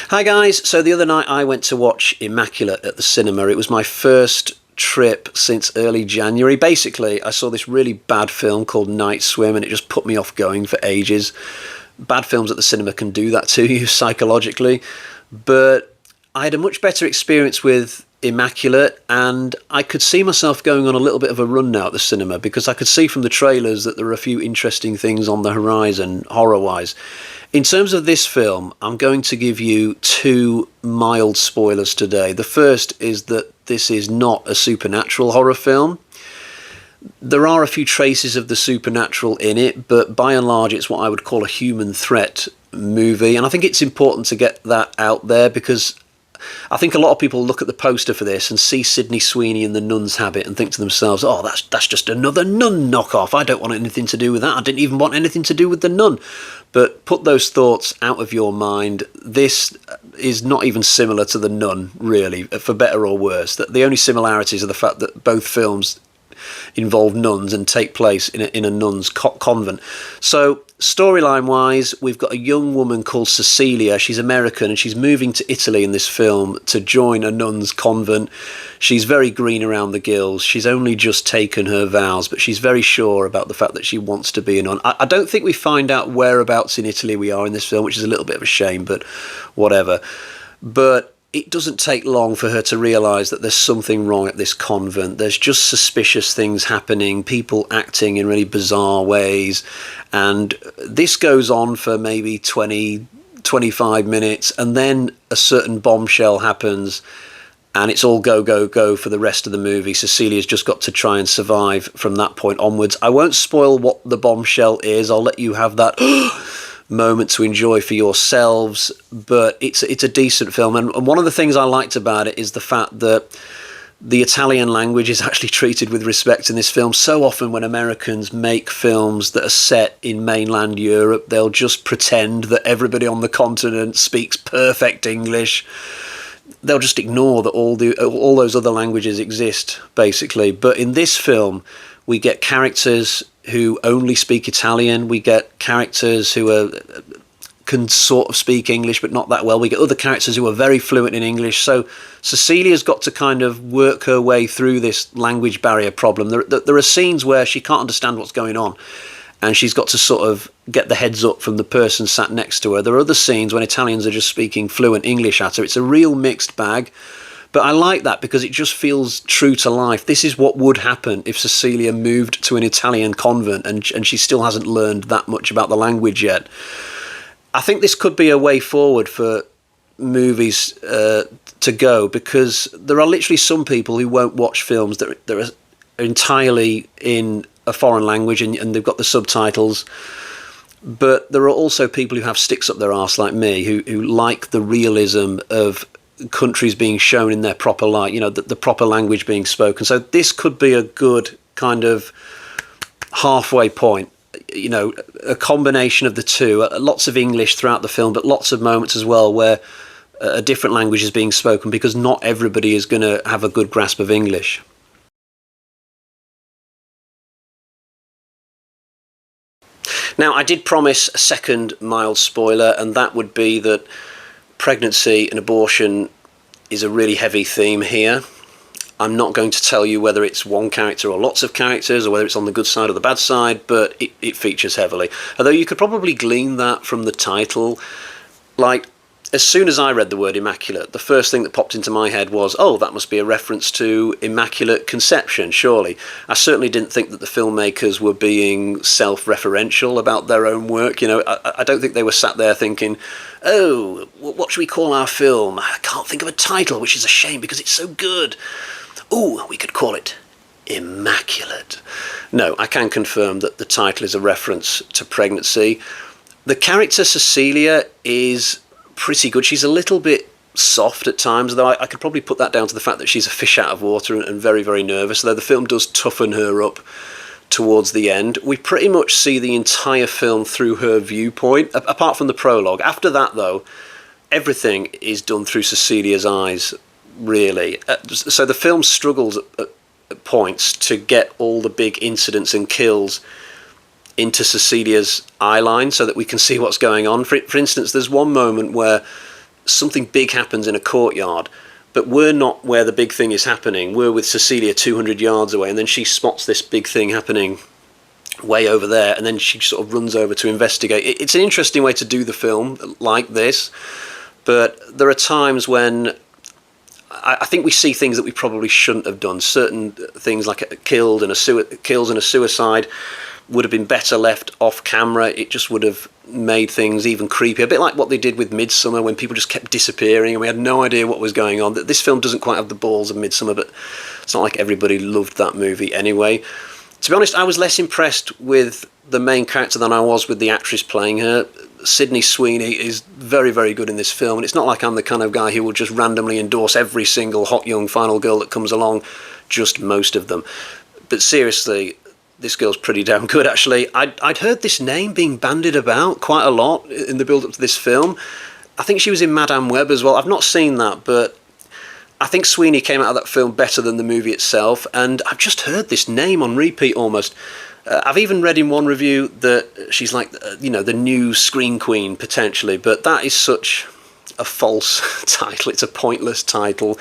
Hi guys, so the other night I went to watch Immaculate at the cinema. It was my first trip since early January. Basically, I saw this really bad film called Night Swim and it just put me off going for ages. Bad films at the cinema can do that to you psychologically, but I had a much better experience with Immaculate, and I could see myself going on a little bit of a run now at the cinema because I could see from the trailers that there are a few interesting things on the horizon horror-wise. In terms of this film, I'm going to give you two mild spoilers today. The first is that this is not a supernatural horror film. There are a few traces of the supernatural in it, but by and large it's what I would call a human threat movie, and I think it's important to get that out there because I think a lot of people look at the poster for this and see Sydney Sweeney in the nun's habit and think to themselves, oh, that's just another nun knockoff. I don't want anything to do with that. I didn't even want anything to do with the nun. But put those thoughts out of your mind. This is not even similar to the nun, really, for better or worse. The only similarities are the fact that both films involve nuns and take place in a nun's convent. So storyline wise, we've got a young woman called Cecilia. She's American and she's moving to Italy in this film to join a nun's convent. She's very green around the gills. She's only just taken her vows, but she's very sure about the fact that she wants to be a nun. I don't think we find out whereabouts in Italy we are in this film, which is a little bit of a shame, but whatever. But it doesn't take long for her to realise that there's something wrong at this convent. There's just suspicious things happening, people acting in really bizarre ways, and this goes on for maybe 20-25 minutes, and then a certain bombshell happens, and it's all go, go, go for the rest of the movie. Cecilia's just got to try and survive from that point onwards. I won't spoil what the bombshell is. I'll let you have that moment to enjoy for yourselves, but it's a decent film, and one of the things I liked about it is the fact that the Italian language is actually treated with respect in this film. So often when Americans make films that are set in mainland Europe, they'll just pretend that everybody on the continent speaks perfect English. They'll just ignore that all those other languages exist, basically. But in this film, we get characters who only speak Italian. We get characters who can sort of speak English, but not that well. We get other characters who are very fluent in English. So Cecilia's got to kind of work her way through this language barrier problem. There are scenes where she can't understand what's going on, and she's got to sort of get the heads up from the person sat next to her. There are other scenes when Italians are just speaking fluent English at her. It's a real mixed bag. But I like that because it just feels true to life. This is what would happen if Cecilia moved to an Italian convent and she still hasn't learned that much about the language yet. I think this could be a way forward for movies to go, because there are literally some people who won't watch films that are entirely in a foreign language and they've got the subtitles. But there are also people who have sticks up their arse like me who like the realism of countries being shown in their proper light, you know, the proper language being spoken. So this could be a good kind of halfway point, you know, a combination of the two. Lots of English throughout the film, but lots of moments as well where a different language is being spoken, because not everybody is going to have a good grasp of English. Now, I did promise a second mild spoiler, and that would be that pregnancy and abortion is a really heavy theme here. I'm not going to tell you whether it's one character or lots of characters, or whether it's on the good side or the bad side, but it features heavily. Although you could probably glean that from the title. Like, as soon as I read the word Immaculate, the first thing that popped into my head was, oh, that must be a reference to Immaculate Conception, surely. I certainly didn't think that the filmmakers were being self-referential about their own work. You know, I don't think they were sat there thinking, oh, what should we call our film? I can't think of a title, which is a shame because it's so good. Ooh, we could call it Immaculate. No, I can confirm that the title is a reference to pregnancy. The character Cecilia is pretty good. She's a little bit soft at times, though I could probably put that down to the fact that she's a fish out of water and very, very nervous, though the film does toughen her up towards the end. We pretty much see the entire film through her viewpoint, apart from the prologue. After that, though, everything is done through Cecilia's eyes, really. So the film struggles at points to get all the big incidents and kills into Cecilia's eye line so that we can see what's going on. For instance, there's one moment where something big happens in a courtyard, but we're not where the big thing is happening. We're with Cecilia 200 yards away, and then she spots this big thing happening way over there, and then she sort of runs over to investigate. It's an interesting way to do the film like this, but there are times when I think we see things that we probably shouldn't have done. Certain things like kills and a suicide would have been better left off camera. It just would have made things even creepier. A bit like what they did with Midsummer, when people just kept disappearing and we had no idea what was going on. This film doesn't quite have the balls of Midsummer, but it's not like everybody loved that movie anyway. To be honest, I was less impressed with the main character than I was with the actress playing her. Sydney Sweeney is very, very good in this film, and it's not like I'm the kind of guy who will just randomly endorse every single hot young final girl that comes along, just most of them. But seriously, this girl's pretty damn good, actually. I'd heard this name being bandied about quite a lot in the build-up to this film. I think she was in Madame Web as well. I've not seen that, but I think Sweeney came out of that film better than the movie itself, and I've just heard this name on repeat almost. I've even read in one review that she's like, the new Scream Queen, potentially, but that is such a false title. It's a pointless title.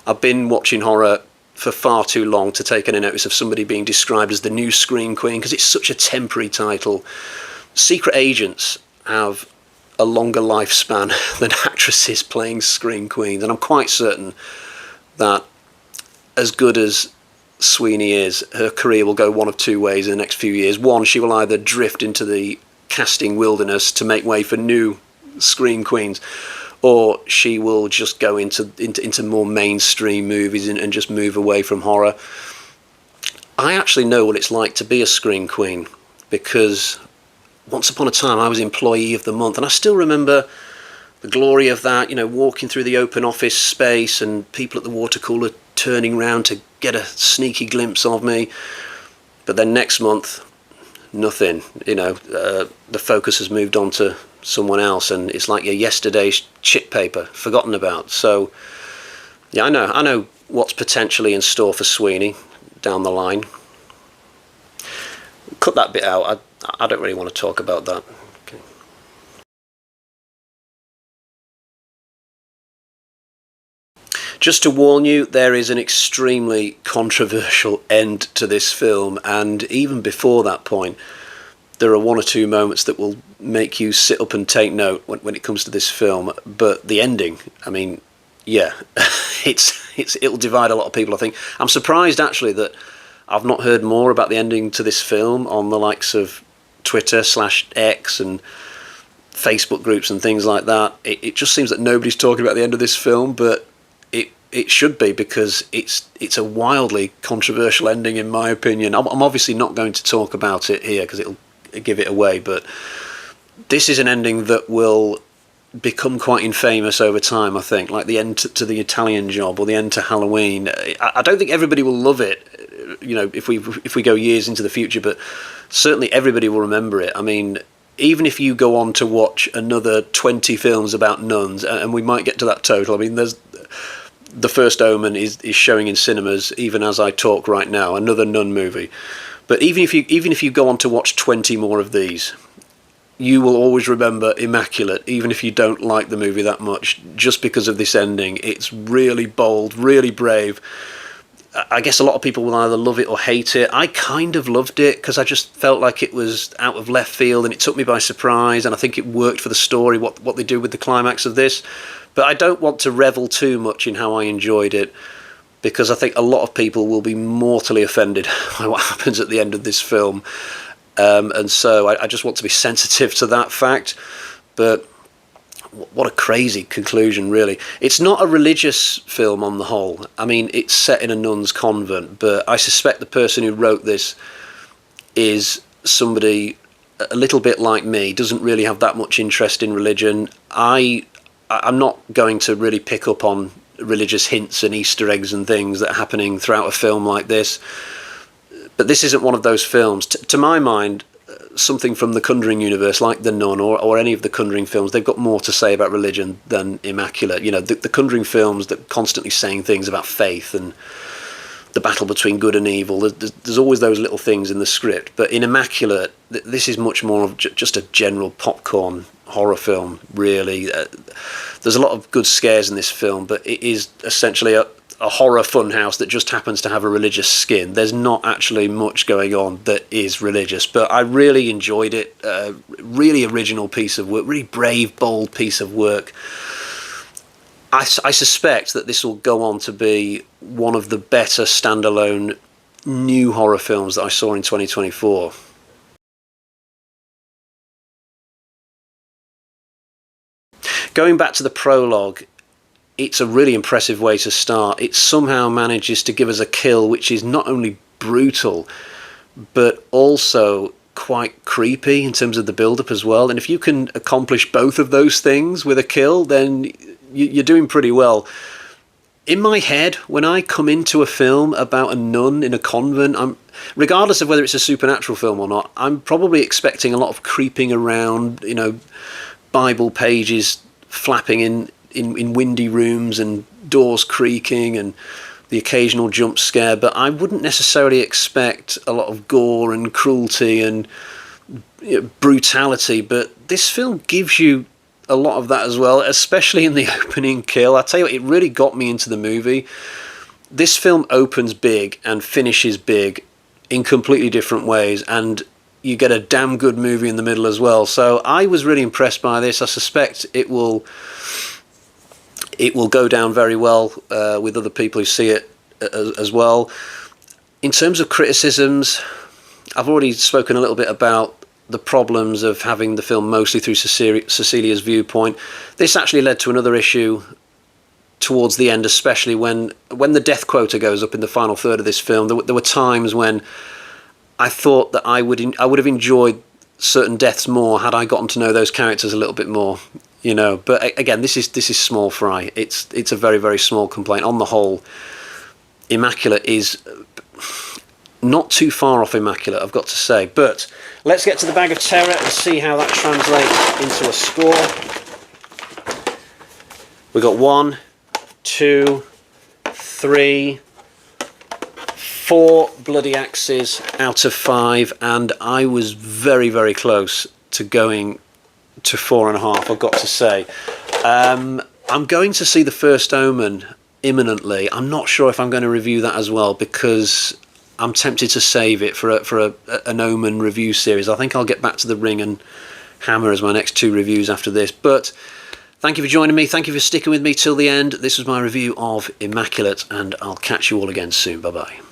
I've been watching horror for far too long to take any notice of somebody being described as the new Scream Queen, because it's such a temporary title. Secret agents have a longer lifespan than actresses playing Scream Queens, and I'm quite certain that as good as Sweeney is, her career will go one of two ways in the next few years. One, she will either drift into the casting wilderness to make way for new Scream Queens, or she will just go into more mainstream movies and just move away from horror. I actually know what it's like to be a Scream Queen, because once upon a time I was Employee of the Month, and I still remember the glory of that, walking through the open office space and people at the water cooler turning round to get a sneaky glimpse of me. But then next month, nothing. The focus has moved on to someone else, and it's like your yesterday's chip paper, forgotten about. So, yeah, I know what's potentially in store for Sweeney down the line. Cut that bit out. I don't really want to talk about that. Okay. Just to warn you, there is an extremely controversial end to this film, and even before that point, there are one or two moments that will make you sit up and take note when it comes to this film. But the ending, I mean, yeah, it'll divide a lot of people, I think. I'm surprised, actually, that I've not heard more about the ending to this film on the likes of Twitter/X and Facebook groups and things like that. It just seems that nobody's talking about the end of this film, but it should be, because it's a wildly controversial ending, in my opinion. I'm obviously not going to talk about it here because it'll give it away, but this is an ending that will become quite infamous over time, I think, like the end to the Italian Job or the end to Halloween. I don't think everybody will love it, if we go years into the future, but certainly everybody will remember it. I mean, even if you go on to watch another 20 films about nuns, and we might get to that total. I mean, there's The First Omen is showing in cinemas even as I talk right now, another nun movie. But even if you go on to watch 20 more of these, you will always remember Immaculate, even if you don't like the movie that much, just because of this ending. It's really bold, really brave. I guess a lot of people will either love it or hate it. I kind of loved it because I just felt like it was out of left field and it took me by surprise, and I think it worked for the story, what they do with the climax of this. But I don't want to revel too much in how I enjoyed it, because I think a lot of people will be mortally offended by what happens at the end of this film. And so I just want to be sensitive to that fact. But what a crazy conclusion, really. It's not a religious film on the whole. I mean, it's set in a nun's convent, but I suspect the person who wrote this is somebody a little bit like me, doesn't really have that much interest in religion. I'm not going to really pick up on religious hints and Easter eggs and things that are happening throughout a film like this. But this isn't one of those films. To my mind, something from the Conjuring universe, like The Nun or any of the Conjuring films, they've got more to say about religion than Immaculate. The Conjuring films that are constantly saying things about faith and the battle between good and evil. There's always those little things in the script. But in Immaculate, this is much more of just a general popcorn horror film, really. There's a lot of good scares in this film, but it is essentially a horror funhouse that just happens to have a religious skin. There's not actually much going on that is religious, but I really enjoyed it. Really original piece of work, really brave, bold piece of work. I suspect that this will go on to be one of the better standalone new horror films that I saw in 2024. Going back to the prologue, it's a really impressive way to start. It somehow manages to give us a kill which is not only brutal, but also quite creepy in terms of the build-up as well. And if you can accomplish both of those things with a kill, then you're doing pretty well. In my head, when I come into a film about a nun in a convent, regardless of whether it's a supernatural film or not, I'm probably expecting a lot of creeping around, Bible pages flapping in windy rooms and doors creaking and the occasional jump scare, but I wouldn't necessarily expect a lot of gore and cruelty and brutality. But this film gives you a lot of that as well, especially in the opening kill. I tell you what, it really got me into the movie. This film opens big and finishes big in completely different ways, and you get a damn good movie in the middle as well. So I was really impressed by this. I suspect it will go down very well with other people who see it as well. In terms of criticisms, I've already spoken a little bit about the problems of having the film mostly through Cecilia's viewpoint. This actually led to another issue towards the end, especially when the death quota goes up in the final third of this film. There were times when I thought that I would have enjoyed certain deaths more had I gotten to know those characters a little bit more. But again, this is small fry. It's a very, very small complaint. On the whole, Immaculate is not too far off Immaculate, I've got to say. But let's get to the bag of terror and see how that translates into a score. We got 1, 2, 3, 4 bloody axes out of 5, and I was very, very close to going to 4.5, I've got to say. I'm going to see The First Omen imminently. I'm not sure if I'm going to review that as well, because I'm tempted to save it for an Omen review series. I think I'll get back to The Ring and Hammer as my next 2 reviews after this. But thank you for joining me. Thank you for sticking with me till the end. This was my review of Immaculate, and I'll catch you all again soon. Bye-bye.